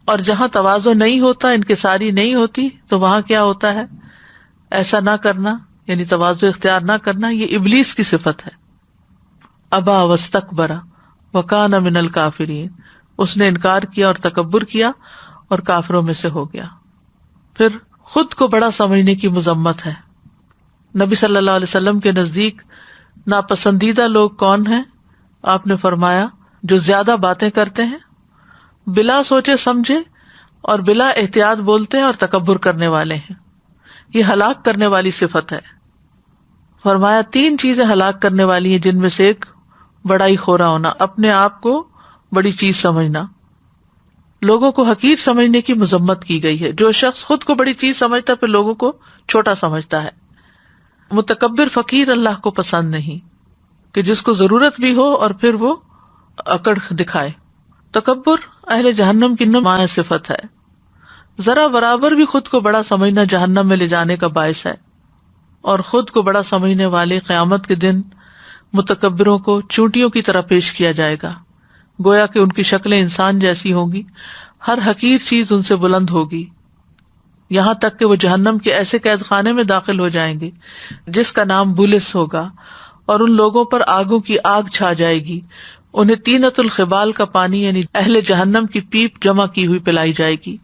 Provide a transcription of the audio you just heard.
اور جہاں تواضع نہیں ہوتا، انکساری نہیں ہوتی، تو وہاں کیا ہوتا ہے؟ ایسا نہ کرنا، یعنی تواضع اختیار نہ کرنا، یہ ابلیس کی صفت ہے. ابا واستکبر وکان من الکافرین، اس نے انکار کیا اور تکبر کیا اور کافروں میں سے ہو گیا. پھر خود کو بڑا سمجھنے کی مذمت ہے. نبی صلی اللہ علیہ وسلم کے نزدیک ناپسندیدہ لوگ کون ہیں؟ آپ نے فرمایا جو زیادہ باتیں کرتے ہیں، بلا سوچے سمجھے اور بلا احتیاط بولتے ہیں اور تکبر کرنے والے ہیں. یہ ہلاک کرنے والی صفت ہے. فرمایا 3 چیزیں ہلاک کرنے والی ہیں، جن میں سے ایک بڑائی خورا ہونا، اپنے آپ کو بڑی چیز سمجھنا. لوگوں کو حقیر سمجھنے کی مذمت کی گئی ہے. جو شخص خود کو بڑی چیز سمجھتا ہے پھر لوگوں کو چھوٹا سمجھتا ہے. متکبر فقیر اللہ کو پسند نہیں، کہ جس کو ضرورت بھی ہو اور پھر وہ اکڑ دکھائے. تکبر اہل جہنم کی نمایاں صفت ہے. ذرا برابر بھی خود کو بڑا سمجھنا جہنم میں لے جانے کا باعث ہے. اور خود کو بڑا سمجھنے والے قیامت کے دن متکبروں کو چونٹیوں کی طرح پیش کیا جائے گا، گویا کہ ان کی شکلیں انسان جیسی ہوں گی، ہر حقیر چیز ان سے بلند ہوگی، یہاں تک کہ وہ جہنم کے ایسے قید خانے میں داخل ہو جائیں گے جس کا نام بولس ہوگا، اور ان لوگوں پر آگوں کی آگ چھا جائے گی. انہیں طینۃ الخبال کا پانی یعنی اہل جہنم کی پیپ جمع کی ہوئی پلائی جائے گی.